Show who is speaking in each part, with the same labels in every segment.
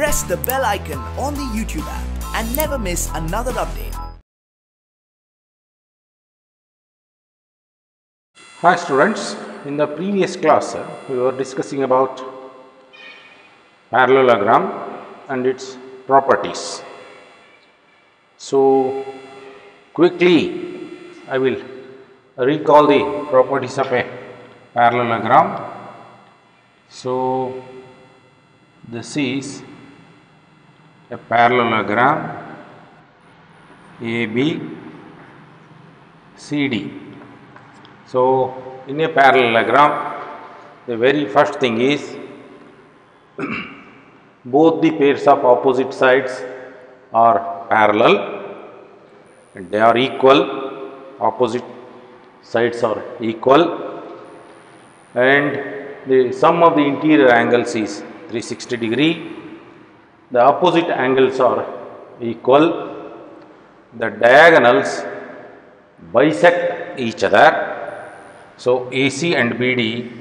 Speaker 1: press the bell icon on the YouTube app and never miss another update.
Speaker 2: Hi students, in the previous class we were discussing about parallelogram and its properties. So quickly I will recall the properties of a parallelogram. So this is a parallelogram ABCD. So in a parallelogram, the very first thing is both the pairs of opposite sides are parallel and they are equal, opposite sides are equal, and the sum of the interior angles is 360 degree, the opposite angles are equal, the diagonals bisect each other. So AC and BD,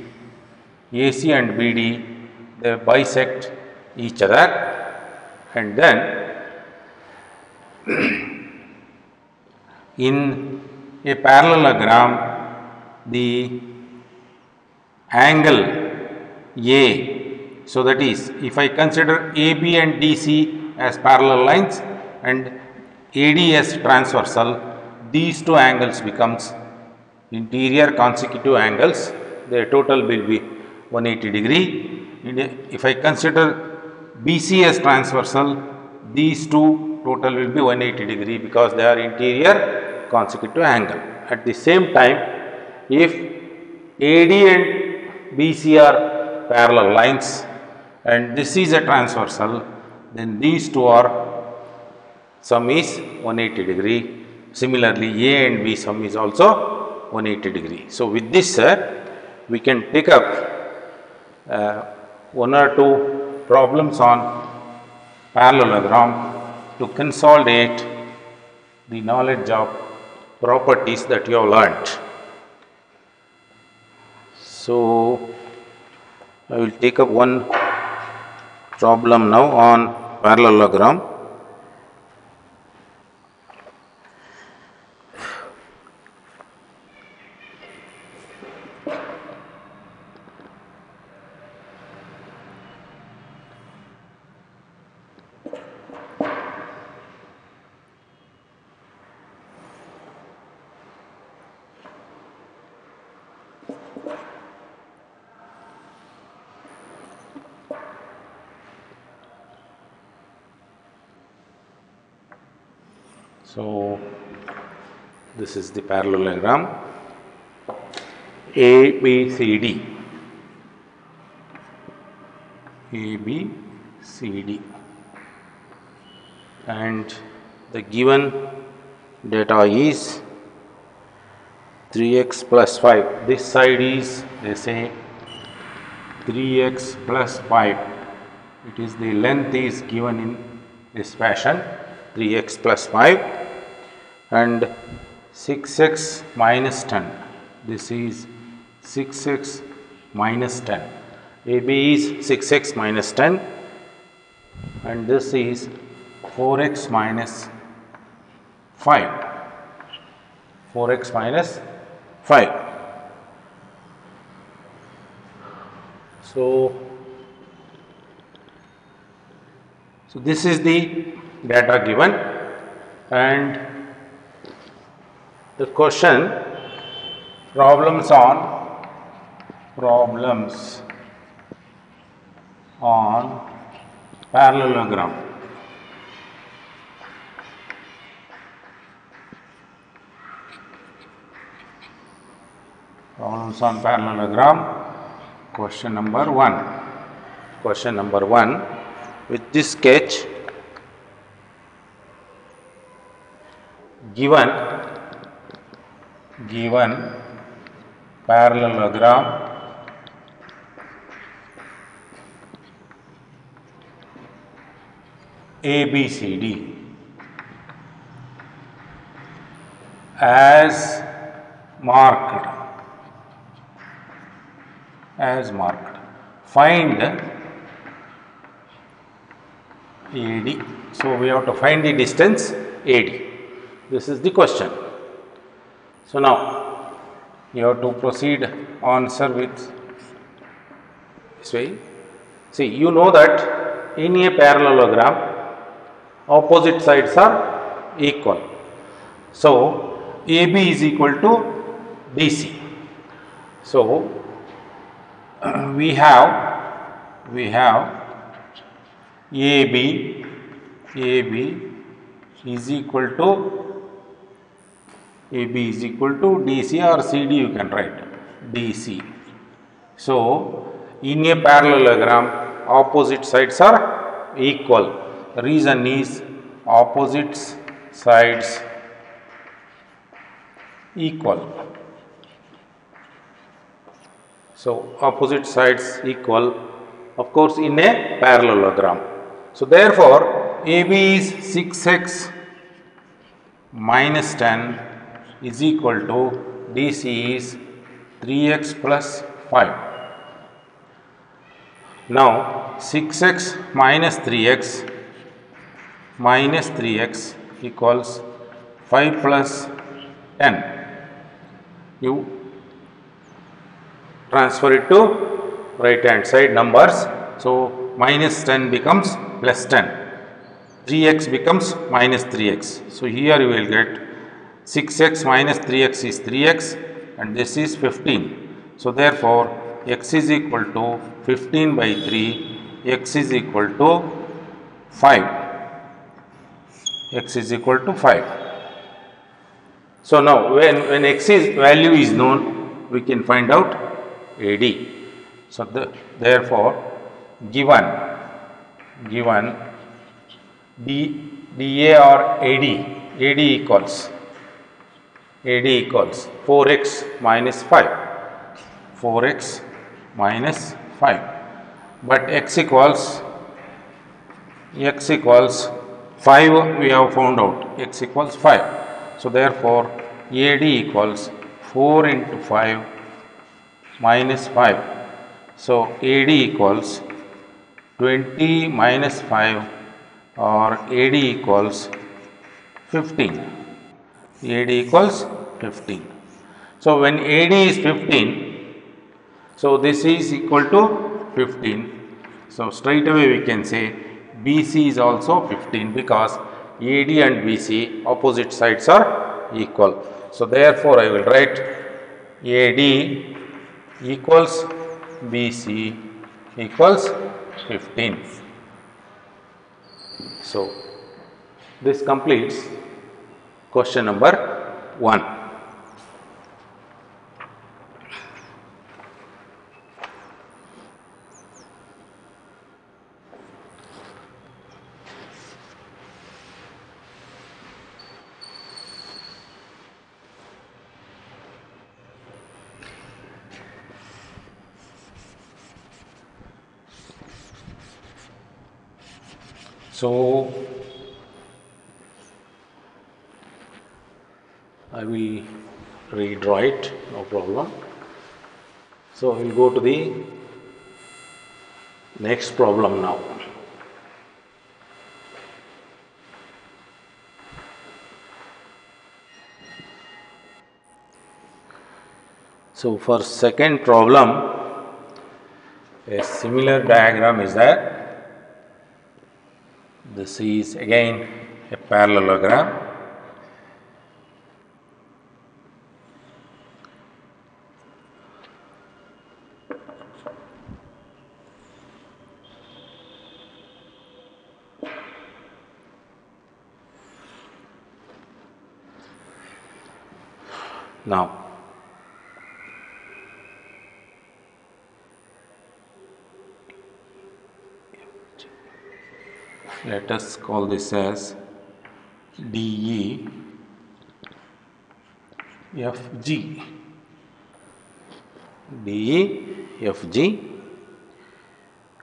Speaker 2: they bisect each other, and then in a parallelogram the angle A, so that is, if I consider AB and DC as parallel lines and AD as transversal, these two angles becomes interior consecutive angles, their total will be 180 degree. If I consider BC as transversal, these two total will be 180 degree because they are interior consecutive angle. At the same time, if AD and BC are parallel lines and this is a transversal, then these two are sum is 180 degree. Similarly, A and B sum is also 180 degree. So with this we can take up one or two problems on parallelogram to consolidate the knowledge of properties that you have learnt. So I will take up one problem now on parallelogram. So this is the parallelogram ABCD. And the given data is 3x plus 5. This side is, they say, 3x plus 5. It is the length is given in this fashion, 3x plus 5, and 6x minus 10. This is 6x minus 10. AB is 6x minus 10 and this is 4x minus 5. 4x minus 5. So this is the data given, and the question problems on parallelogram. Problems on parallelogram. Question number 1. Question number 1. With this sketch, given parallelogram ABCD as marked. Find AD. So we have to find the distance AD. This is the question. So now you have to proceed answer with this way. See, you know that in a parallelogram opposite sides are equal. So AB is equal to DC. So we have AB is equal to DC, or CD you can write DC. So in a parallelogram opposite sides are equal. The reason is opposite sides equal. So opposite sides equal, of course, in a parallelogram. So therefore AB is 6x minus 10 is equal to DC is 3x plus 5. Now 6x minus 3x equals 5 plus 10. You transfer it to right hand side numbers. So minus 10 becomes plus 10. 3x becomes minus 3x. So here you will get 6x minus 3x is 3x and this is 15. So therefore x is equal to 15 by 3, x is equal to 5. X is equal to 5. So now when x's value is known, we can find out AD. So therefore given DA or AD equals 4x minus 5. 4x minus 5, but x equals 5 we have found out, x equals 5. So therefore AD equals 4 into 5 minus 5. So AD equals 20 minus 5, or AD equals 15. AD equals 15. So when AD is 15, so this is equal to 15. So straight away we can say BC is also 15, because AD and BC opposite sides are equal. So therefore I will write AD equals BC equals 15. So this completes question number 1. So I will redraw it, no problem. So we will go to the next problem now. So for second problem, a similar diagram is there. This is again a parallelogram. Now let us call this as DE FG. DE FG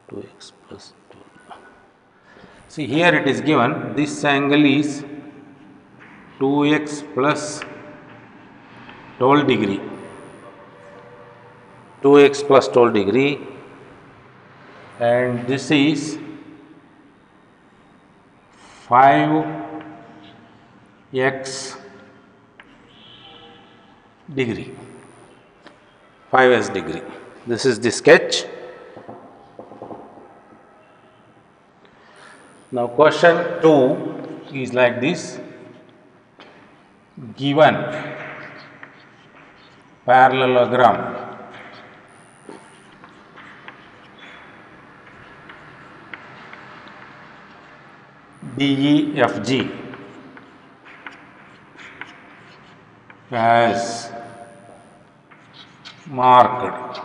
Speaker 2: 2x plus 2. See, here it is given this angle is 2x plus 12 degree. 2x plus 12 degree, and this is 5x degree, 5s degree. This is the sketch. Now question 2 is like this. Given parallelogram DEFG as marked.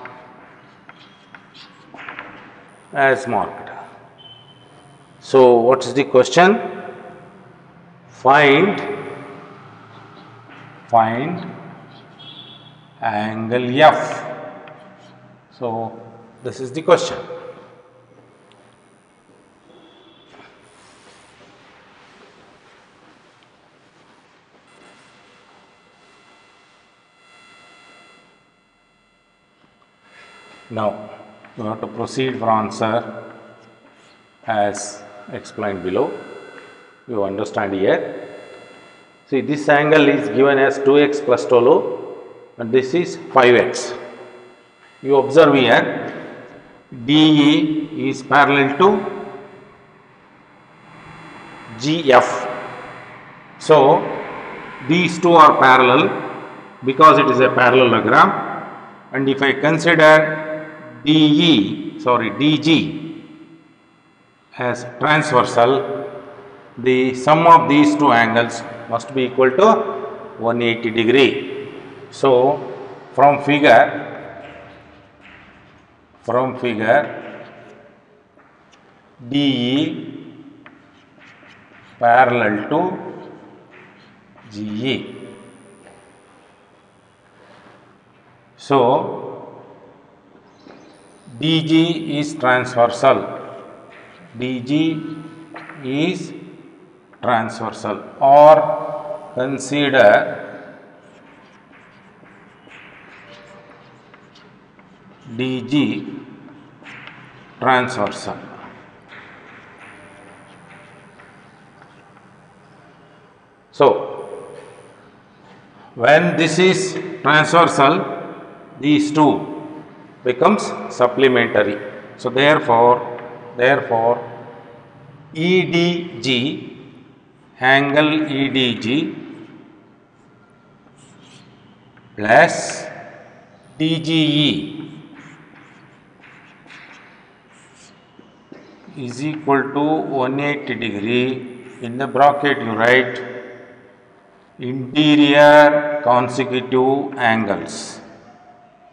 Speaker 2: So what is the question? Find angle F. So this is the question. Now you have to proceed for answer as explained below. You understand here. See, this angle is given as 2x plus tolu and this is 5x. You observe here, DE is parallel to GF. So these two are parallel because it is a parallelogram, and if I consider DG as transversal, the sum of these two angles must be equal to 180 degree. So from figure DE parallel to GE. So DG is transversal. Or consider DG transversal. So when this is transversal, these two becomes supplementary. So therefore EDG, angle EDG plus DGE is equal to 180 degree. In the bracket you write interior consecutive angles.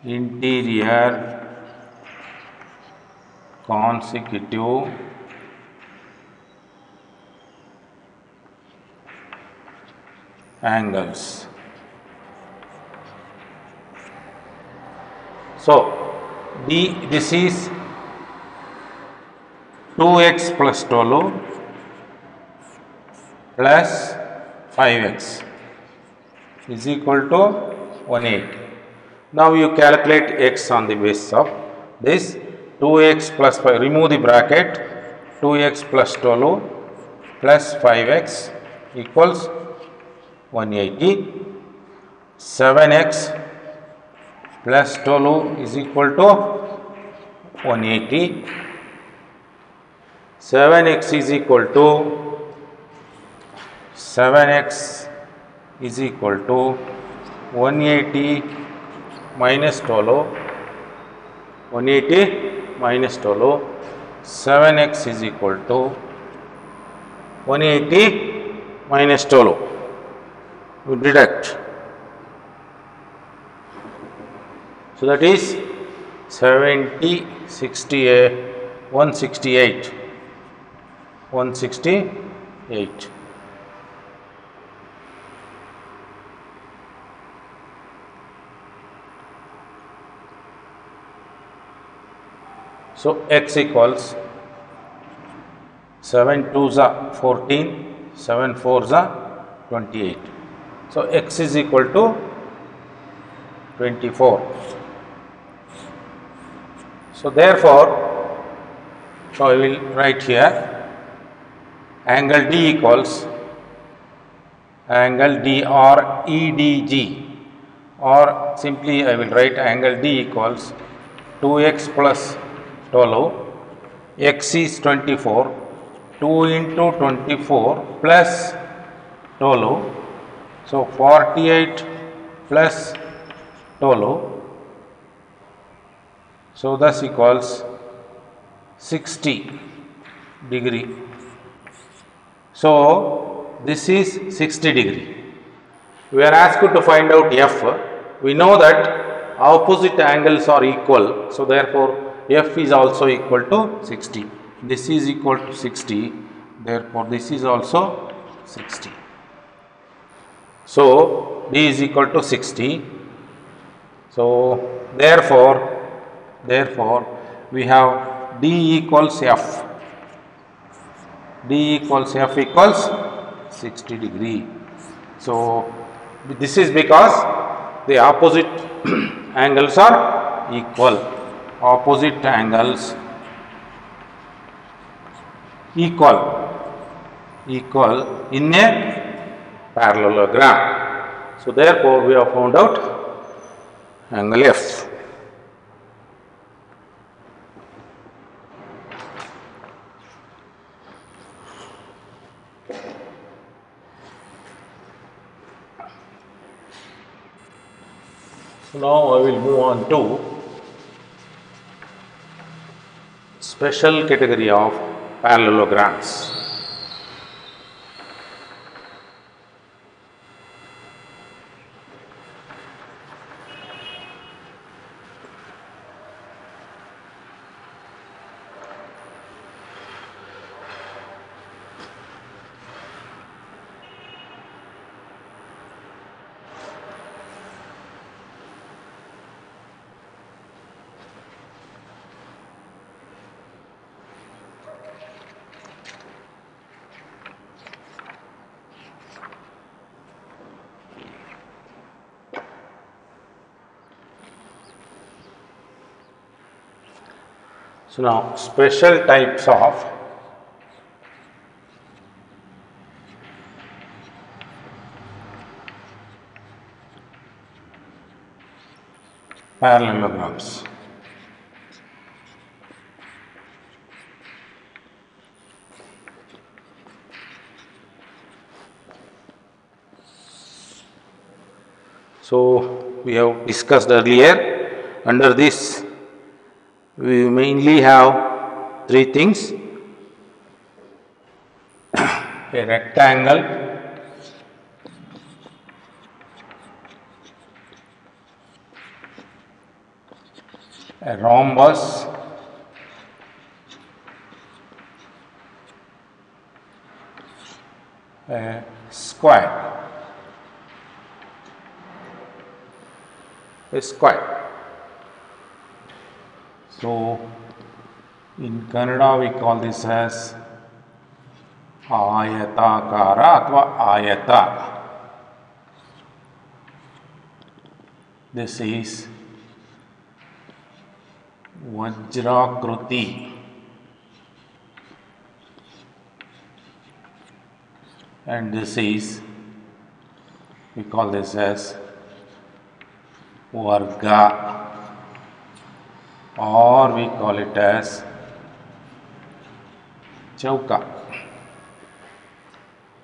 Speaker 2: Interior consecutive angles. So this is 2x plus tolu plus 5x is equal to 180. Now you calculate x on the basis of this. 2x plus 5, remove the bracket, 2x plus tolu plus 5x equals 180. 7x plus tolu is equal to 180. 7x is equal to 180 minus tolu. 180 minus tolu. 7x is equal to 180 minus tolu. We deduct. So that is 70, 68, 168. 168. So x equals 7 2s are 14, 7 4s are 28. So x is equal to 24. So therefore, I will write here angle D equals angle D or EDG, or simply I will write angle D equals 2x plus 12, x is 24, 2 into 24 plus 12, so 48 plus 12, so thus equals 60 degree. So this is 60 degree. We are asked to find out f. We know that opposite angles are equal, so therefore f is also equal to 60. This is equal to 60, therefore this is also 60. So d is equal to 60. So therefore we have d equals f. D equals f equals 60 degree. So this is because the opposite angles are equal. Opposite angles equal in a parallelogram. So therefore we have found out angle F. So now I will move on to special category of parallelograms. So now special types of parallelograms. So we have discussed earlier, under this we mainly have three things: a rectangle, a rhombus, a square. A square. So in Kannada we call this as ayatakara athwa ayata. This is Vajrakruti, and this is, we call this as Varga, or we call it as Chauka.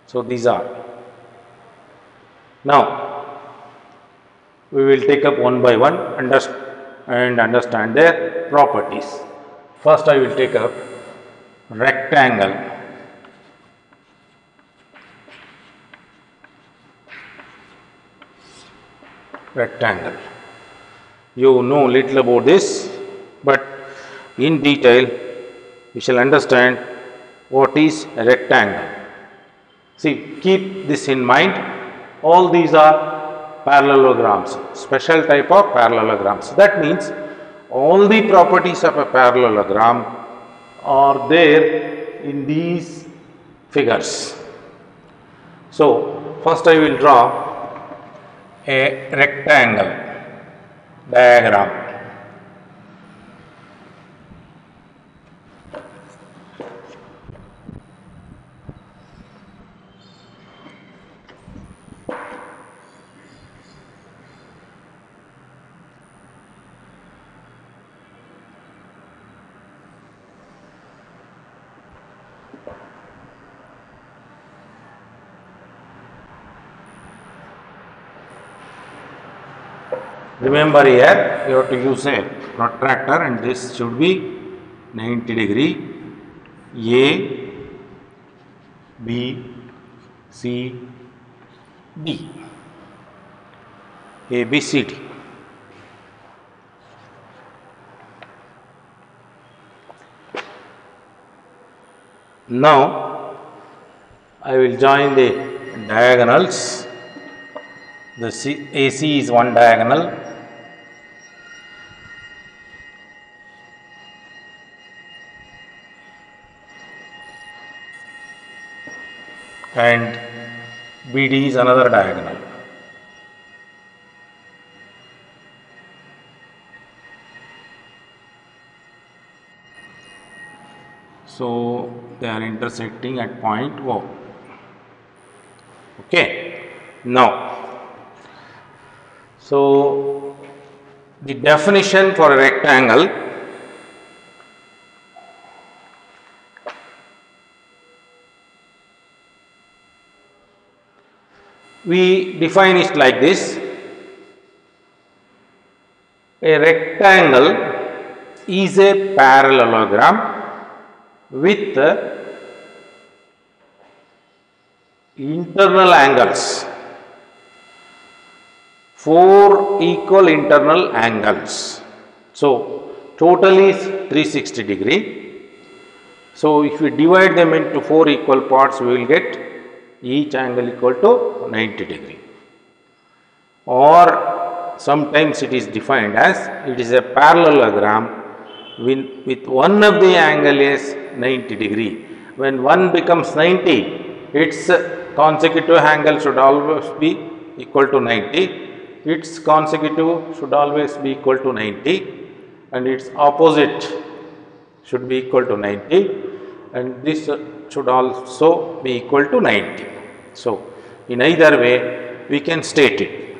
Speaker 2: So these are. Now we will take up one by one and understand their properties. First I will take up rectangle. Rectangle. You know little about this, but in detail we shall understand what is a rectangle. See, keep this in mind. All these are parallelograms, special type of parallelograms. That means all the properties of a parallelogram are there in these figures. So first I will draw a rectangle diagram. Remember here you have to use a protractor and this should be 90 degree. A, B, C, D. A, B, C, D. Now I will join the diagonals. The AC is one diagonal. And BD is another diagonal. So they are intersecting at point O. Okay. Now, so the definition for a rectangle, we define it like this. A rectangle is a parallelogram with internal angles, 4 equal internal angles. So total is 360 degree. So if we divide them into 4 equal parts, we will get each angle equal to 90 degree. Or sometimes it is defined as it is a parallelogram with one of the angle is 90 degree. When one becomes 90, its consecutive angle should always be equal to 90. Its consecutive should always be equal to 90 and its opposite should be equal to 90 and this should also be equal to 90. So, in either way we can state it.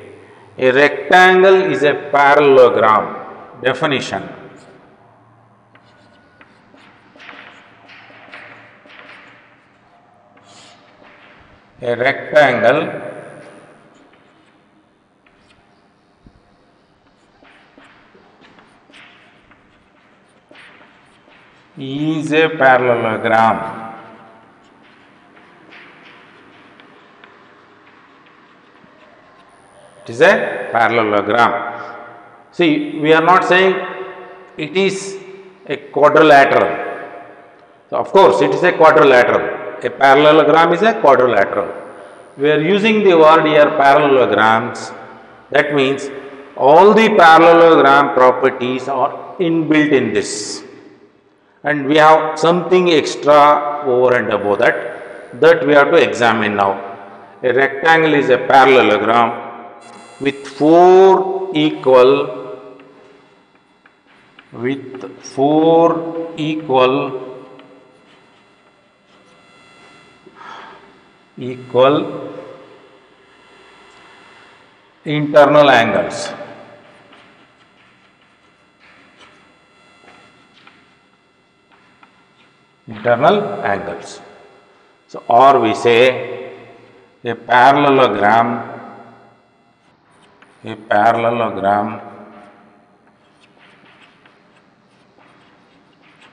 Speaker 2: A rectangle is a parallelogram. Definition. A rectangle is a parallelogram. It is a parallelogram. See, we are not saying it is a quadrilateral. So, of course, it is a quadrilateral. A parallelogram is a quadrilateral. We are using the word here parallelograms. That means all the parallelogram properties are inbuilt in this. And we have something extra over and above that we have to examine now. A rectangle is a parallelogram with 4 equal internal angles. Internal angles. So, or we say a parallelogram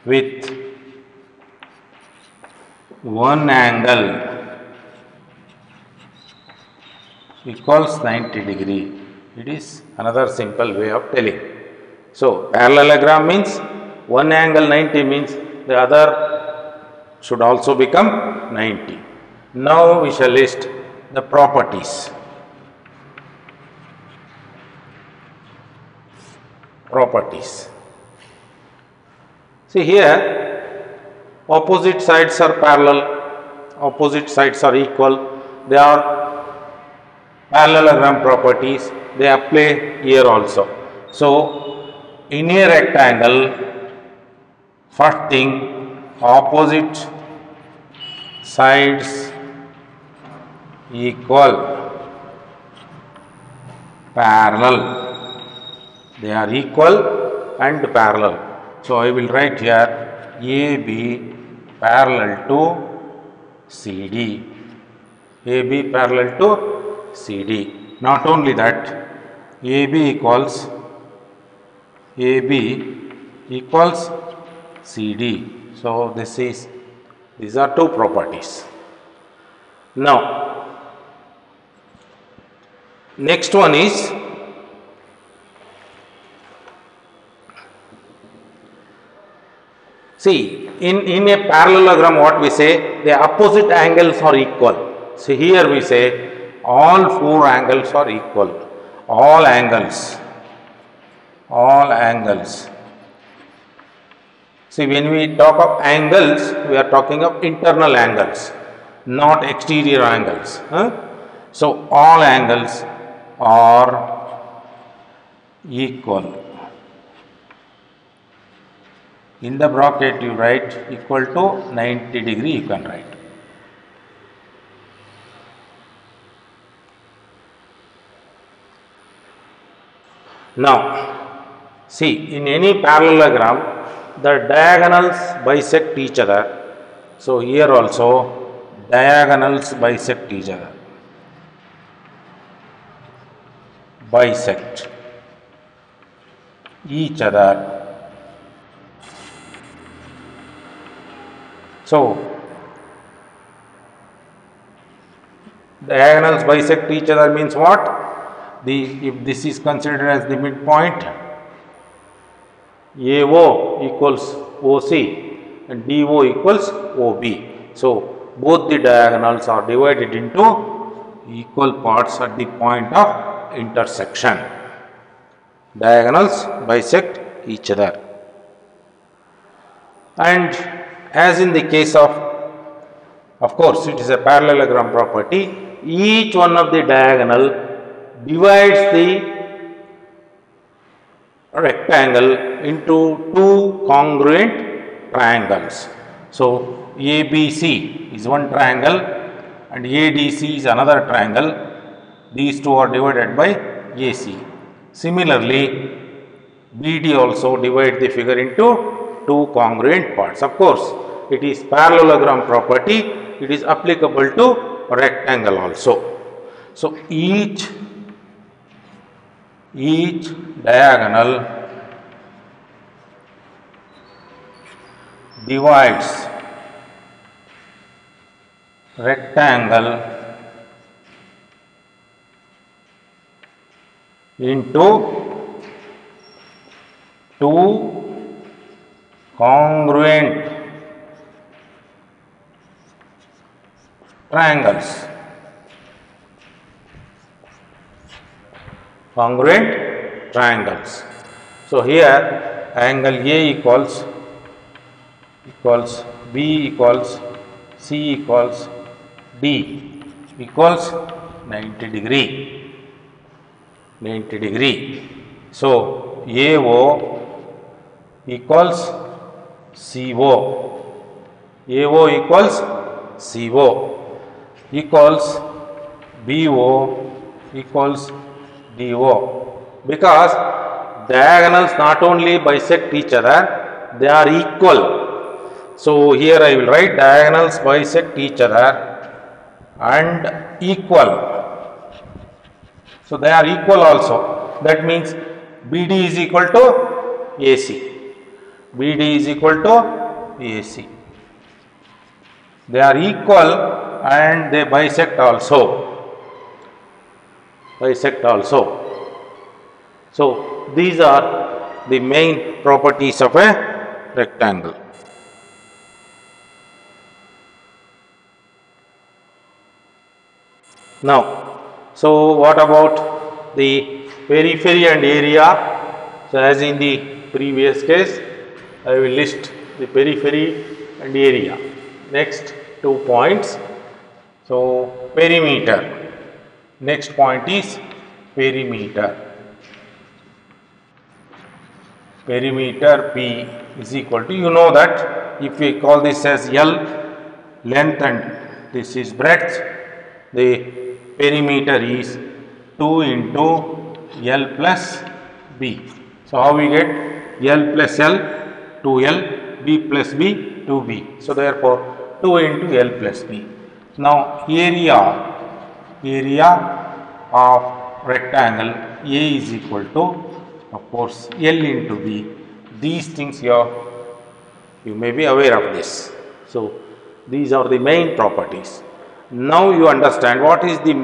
Speaker 2: with one angle equals 90 degree. It is another simple way of telling. So, parallelogram means one angle 90 means the other should also become 90. Now, we shall list the properties. See here, opposite sides are parallel, opposite sides are equal. They are parallelogram properties. They apply here also. So, in a rectangle, first thing, opposite sides equal, parallel. They are equal and parallel. So, I will write here AB parallel to CD. AB parallel to CD. Not only that, AB equals CD. So these are two properties. Now next one is see in a parallelogram what we say, the opposite angles are equal. So here we say all four angles are equal. All angles. See, when we talk of angles, we are talking of internal angles, not exterior angles. So all angles are equal. In the bracket you write equal to 90 degree you can write. Now see, in any parallelogram the diagonals bisect each other. So here also diagonals bisect each other. Bisect each other. So diagonals bisect each other means what? If this is considered as the midpoint, AO equals OC and DO equals OB. So both the diagonals are divided into equal parts at the point of intersection. Diagonals bisect each other. And as in the case of course it is a parallelogram property, each one of the diagonal divides the rectangle into two congruent triangles. So ABC is one triangle and ADC is another triangle. These two are divided by AC. Similarly, BD also divides the figure into two congruent parts. Of course, it is parallelogram property. It is applicable to rectangle also. So each diagonal divides rectangle into two congruent triangles. So here angle A equals B equals C equals D equals 90 degree. So AO equals CO. AO equals CO equals BO equals DO, because diagonals not only bisect each other, they are equal. So here I will write diagonals bisect each other and equal. So they are equal also. That means BD is equal to AC. BD is equal to AC. They are equal and they bisect also. So these are the main properties of a rectangle. Now, so what about the periphery and area? So as in the previous case, I will list the periphery and area. Next 2 points. So perimeter. Next point is perimeter. Perimeter P is equal to, you know that if we call this as L, length, and this is breadth, the perimeter is 2 into L plus B. So how we get L plus L, 2L, B plus B, 2B. So therefore 2 into L plus B. Now area of rectangle, A is equal to, of course, L into B. These things you may be aware of this. So, these are the main properties. Now you understand what is the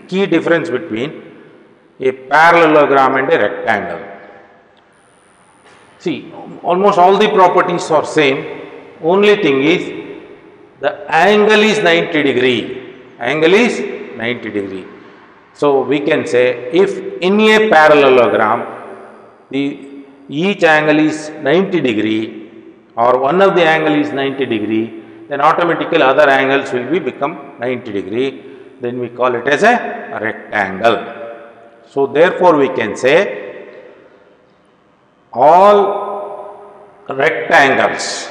Speaker 2: key difference between a parallelogram and a rectangle. See, almost all the properties are same. Only thing is the angle is 90 degree. Angle is 90 degree. So we can say if in a parallelogram each angle is 90 degree or one of the angle is 90 degree, then automatically other angles will become 90 degree. Then we call it as a rectangle. So therefore we can say all rectangles,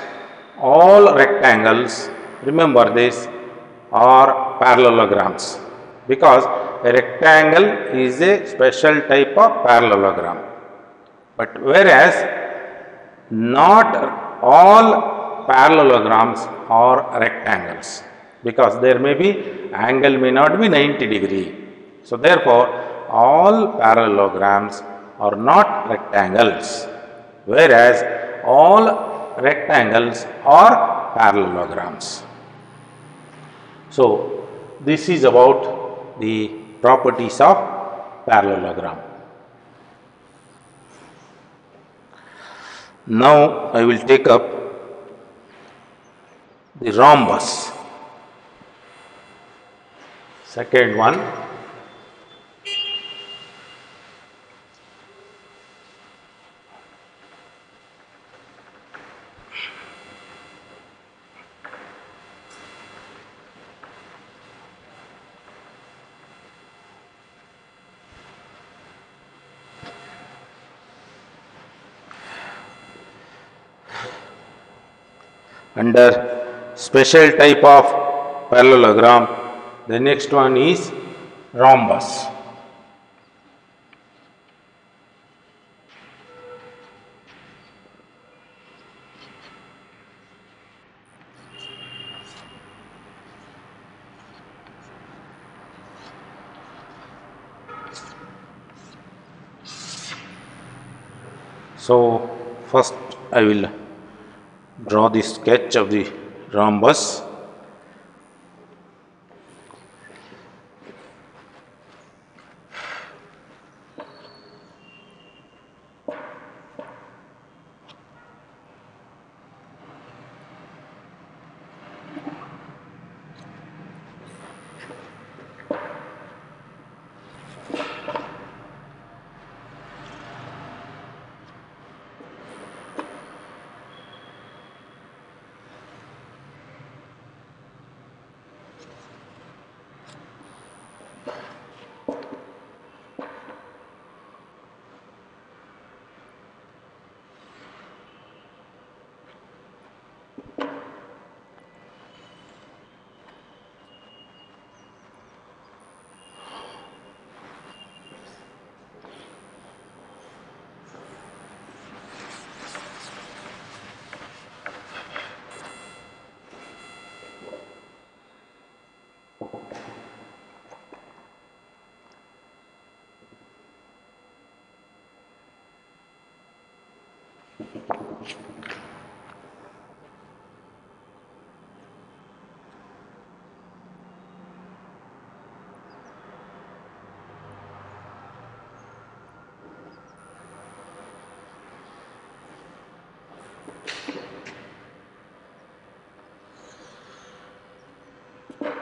Speaker 2: remember this, are parallelograms, because a rectangle is a special type of parallelogram. But whereas not all parallelograms are rectangles, because there may be angle may not be 90 degree. So therefore all parallelograms are not rectangles, whereas all rectangles are parallelograms. So this is about the properties of parallelogram. Now I will take up the rhombus. Second one. Under special type of parallelogram, the next one is rhombus. So first I will draw the sketch of the rhombus.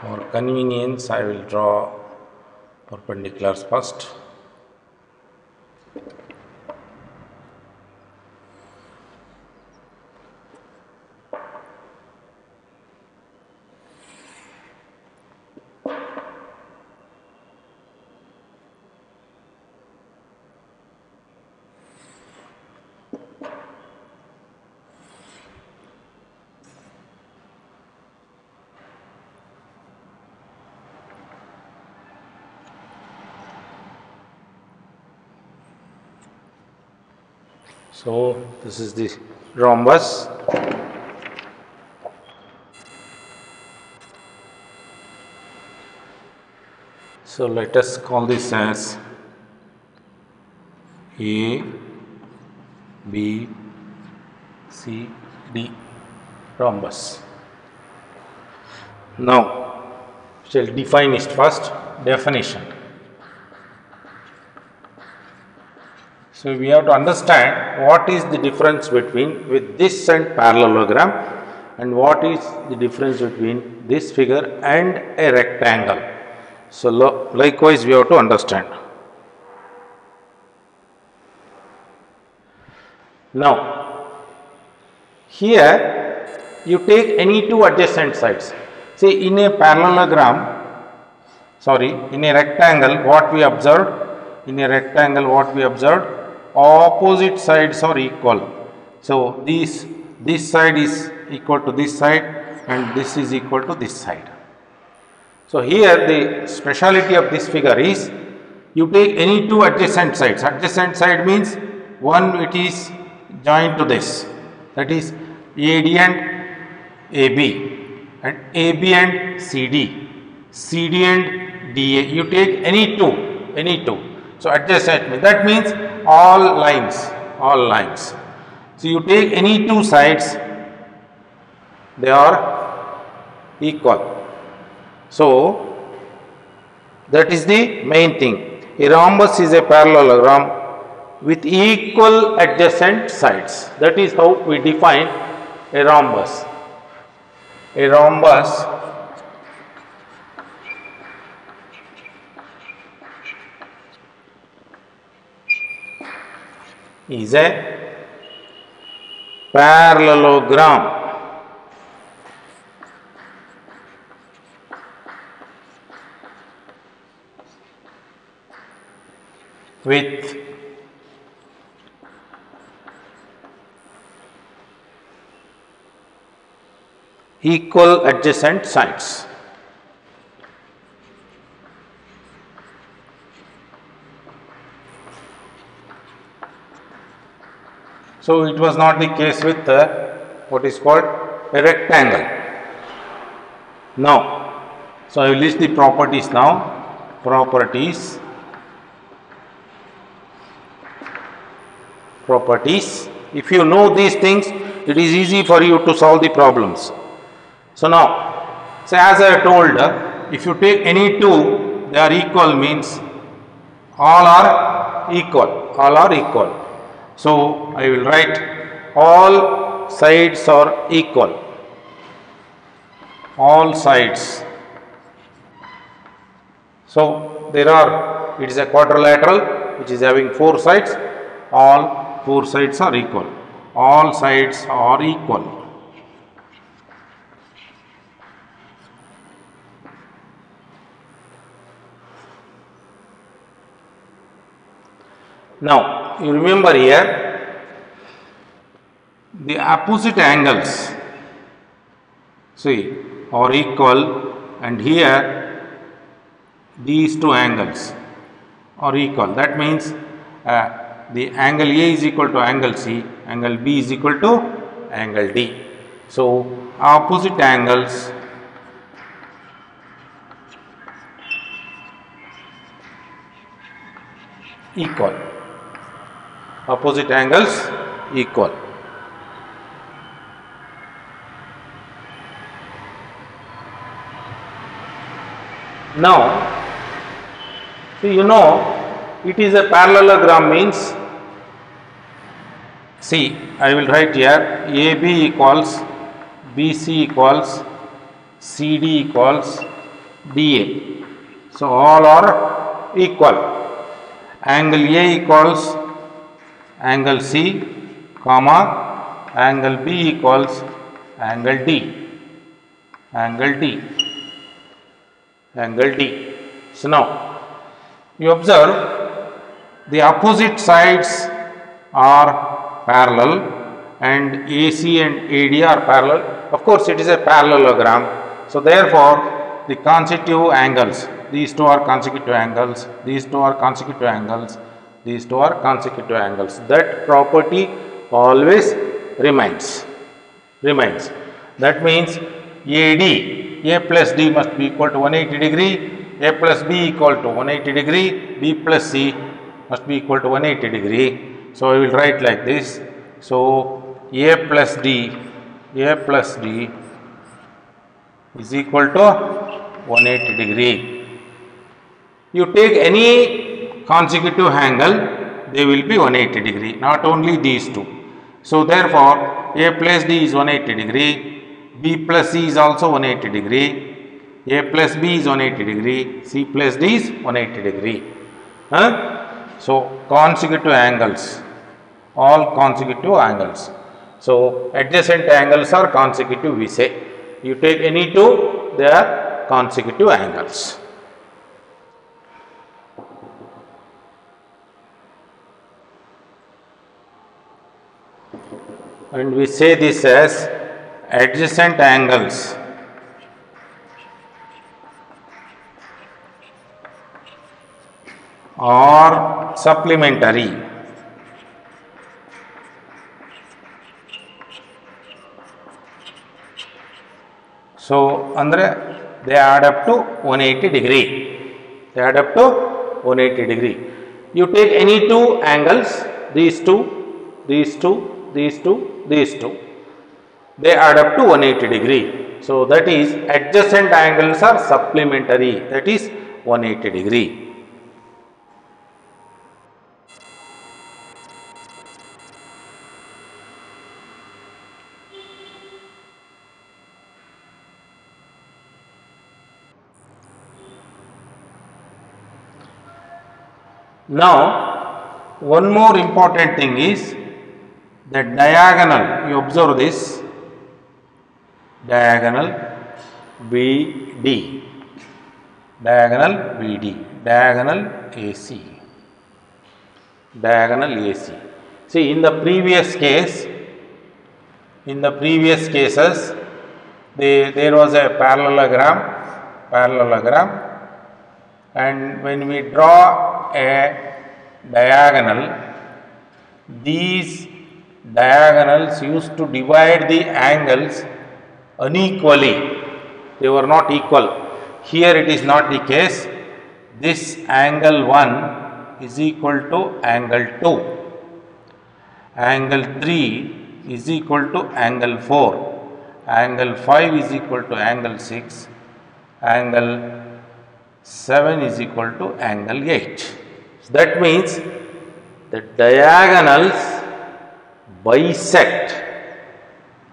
Speaker 2: For convenience, I will draw perpendiculars first. So this is the rhombus. So So let us call this as A, B, C, D rhombus. Now, shall define it first. Definition. So we have to understand what is the difference between with this and parallelogram, and what is the difference between this figure and a rectangle. So likewise we have to understand. Now, here you take any two adjacent sides. Say in a parallelogram, in a rectangle, what we observed? In a rectangle, what we observed? Opposite sides are equal. So this side is equal to this side, and this is equal to this side. So here the speciality of this figure is you take any two adjacent sides. Adjacent side means one it is joined to this, that is AD and AB, and AB and CD, CD and DA. You take any two. So adjacent, that means all lines. So you take any two sides, they are equal. So that is the main thing. A rhombus is a parallelogram with equal adjacent sides. That is how we define a rhombus. A rhombus is a parallelogram with equal adjacent sides. So it was not the case with what is called a rectangle. Now, so I will list the properties now. Properties. If you know these things, it is easy for you to solve the problems. So now, say as I told, if you take any two, they are equal means all are equal. So I will write all sides are equal. All sides. So it is a quadrilateral which is having four sides. All four sides are equal. All sides are equal. Now, you remember here, the opposite angles, are equal, and here these two angles are equal. That means the angle A is equal to angle C, angle B is equal to angle D. So, opposite angles equal. Opposite angles equal. Now, you know, it is a parallelogram means, I will write here AB equals BC equals CD equals DA. So all are equal. Angle A equals angle C, comma, angle B equals angle D. So now you observe the opposite sides are parallel and AC and AD are parallel. Of course, it is a parallelogram. So therefore, the consecutive angles, these two are consecutive angles, these two are consecutive angles, these two are consecutive angles. That property always remains. That means AD, A plus D must be equal to 180 degree, A plus B equal to 180 degree, B plus C must be equal to 180 degree. So I will write like this. So A plus D is equal to 180 degree. You take any consecutive angle, they will be 180 degree, not only these two. So therefore, A plus D is 180 degree, B plus C is also 180 degree, A plus B is 180 degree, C plus D is 180 degree. So consecutive angles, all consecutive angles. So adjacent angles are consecutive, we say. You take any two, they are consecutive angles. And we say this as adjacent angles or supplementary. So andre they add up to 180 degree. They add up to 180 degree. You take any two angles, these two, these two, these two, these two. They add up to 180 degree. So that is adjacent angles are supplementary. That is 180 degree. Now, one more important thing is that diagonal, you observe this, diagonal BD, diagonal BD, diagonal AC, diagonal AC. See, in the previous case, in the previous cases, there was a parallelogram, and when we draw a diagonal, these diagonals used to divide the angles unequally. They were not equal. Here it is not the case. This angle 1 is equal to angle 2. Angle 3 is equal to angle 4. Angle 5 is equal to angle 6. Angle 7 is equal to angle 8. So that means the diagonals bisect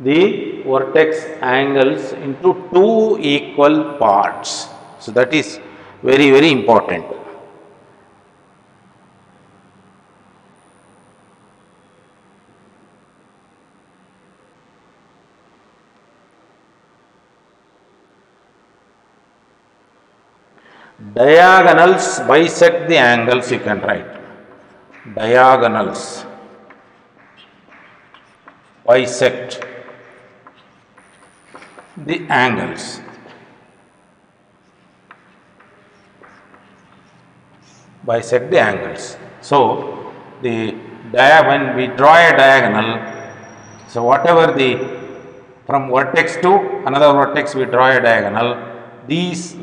Speaker 2: the vertex angles into two equal parts. So that is very, very important. Diagonals bisect the angles, you can write. Diagonals bisect the angles. Bisect the angles. So, when we draw a diagonal, so whatever from vertex to another vertex we draw a diagonal, these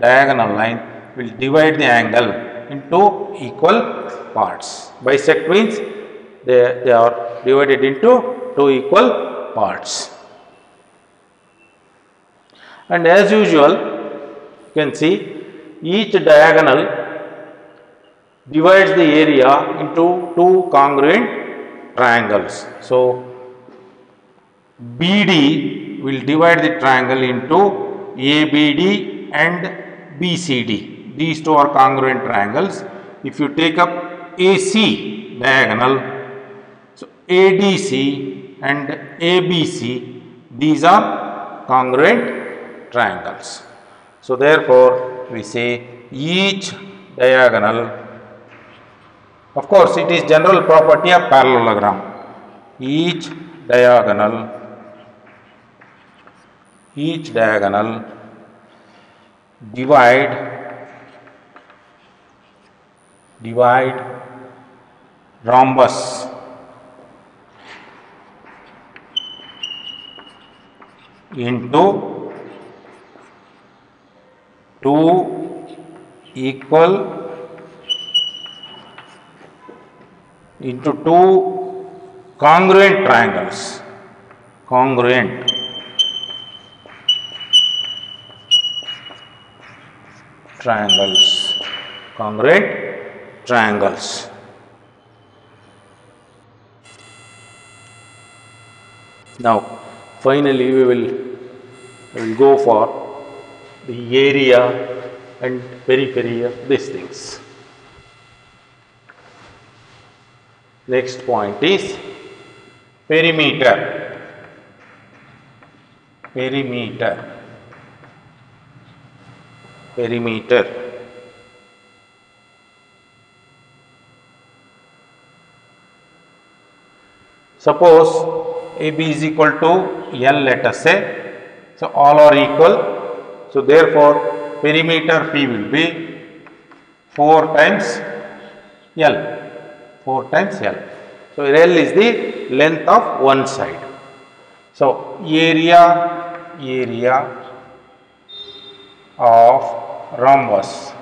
Speaker 2: diagonal line will divide the angle into equal parts. Bisect means they are divided into two equal parts. And as usual, you can see each diagonal divides the area into two congruent triangles. So, BD will divide the triangle into ABD and BCD. These two are congruent triangles. If you take up AC diagonal, so ADC and ABC, these are congruent triangles. So therefore, we say each diagonal, of course it is general property of parallelogram, each diagonal divide rhombus into two equal into two congruent triangles. Congruent triangles. Congruent triangles. Now, finally, we will go for the area and periphery of these things. Next point is perimeter. Perimeter. Perimeter. Suppose AB is equal to L, let us say. So, all are equal. So, therefore, perimeter P will be 4 times L. 4 times L. So, L is the length of one side. So, area of rhombus.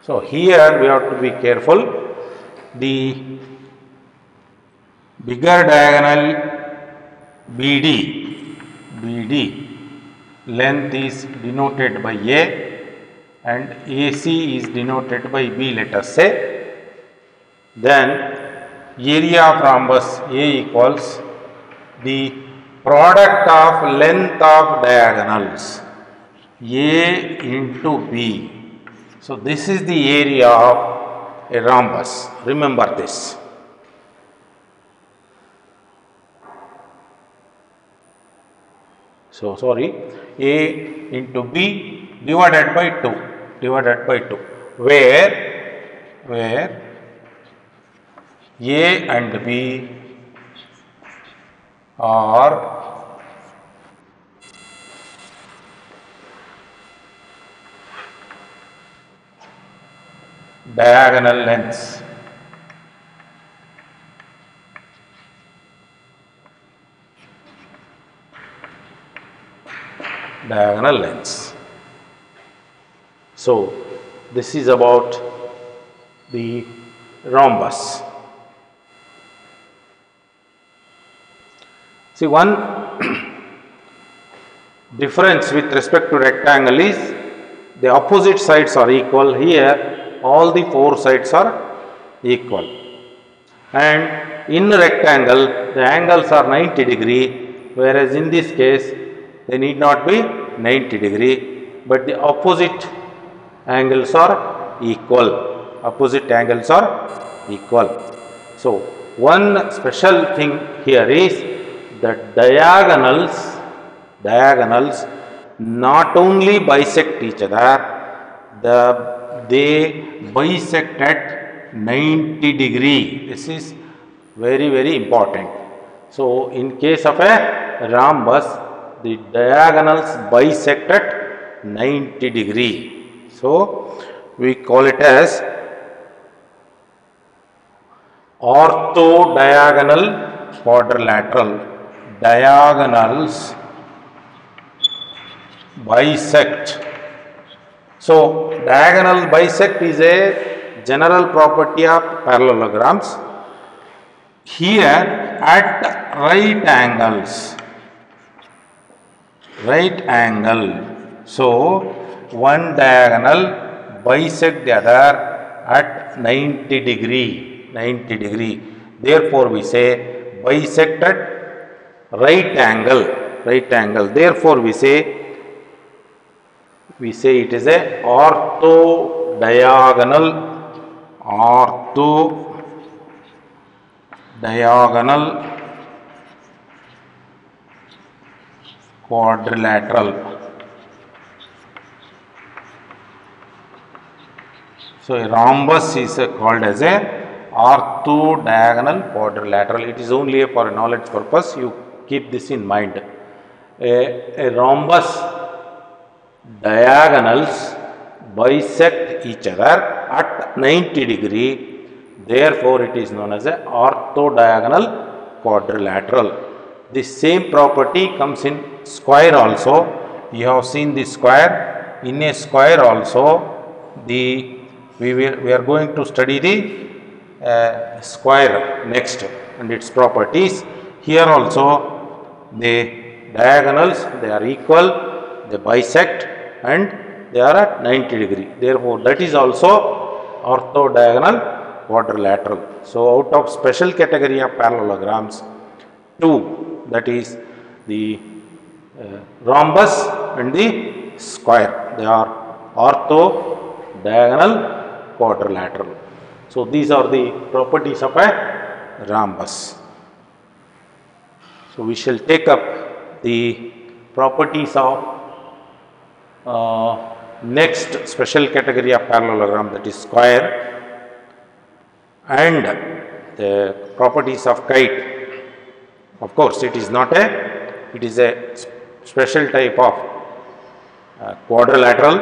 Speaker 2: So, here we have to be careful. The bigger diagonal BD length is denoted by A and AC is denoted by B, let us say. Then area of rhombus A equals the product of length of diagonals A into B. So, this is the area of a rhombus. Remember this. So, sorry, A into B divided by 2, where A and B are diagonal lengths. Diagonal lengths. So, this is about the rhombus. See, one difference with respect to rectangle is the opposite sides are equal. Here, all the four sides are equal. And in rectangle, the angles are 90 degree, whereas in this case, they need not be 90 degree, but the opposite angles are equal. Opposite angles are equal. So, one special thing here is that diagonals not only bisect each other, they bisect at 90 degree. This is very, very important. So, in case of a rhombus, the diagonals bisect at 90 degree. So, we call it as orthodiagonal quadrilateral. Diagonals bisect. So, diagonal bisect is a general property of parallelograms. Here at right angles. Right angle. So, one diagonal bisect the other at 90 degree. 90 degree. Therefore, we say bisect at right angle. Right angle. Therefore, we say it is a orthodiagonal quadrilateral. So, a rhombus is called as a orthodiagonal quadrilateral. It is only for a knowledge purpose. You keep this in mind. A rhombus diagonals bisect each other at 90 degree. Therefore, it is known as a orthodiagonal quadrilateral. The same property comes in square also. you have seen the square. In a square also, we are going to study the square next and its properties. Here also, the diagonals, they are equal, they bisect, and they are at 90 degree. Therefore, that is also ortho-diagonal quadrilateral. So, out of special category of parallelograms, two, that is the rhombus and the square, they are ortho-diagonal quadrilateral. So, these are the properties of a rhombus. So, we shall take up the properties of next special category of parallelogram, that is square, and the properties of kite. Of course, it is a special type of quadrilateral.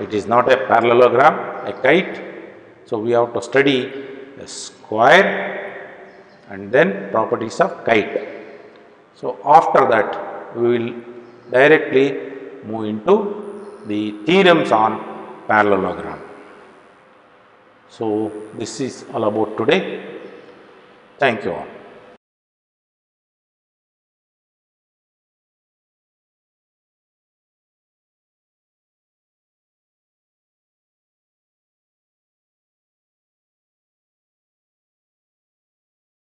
Speaker 2: It is not a parallelogram, a kite. So, we have to study a square and then properties of kite. So, after that, we will directly move into the theorems on parallelogram. So, this is all about today. Thank you all.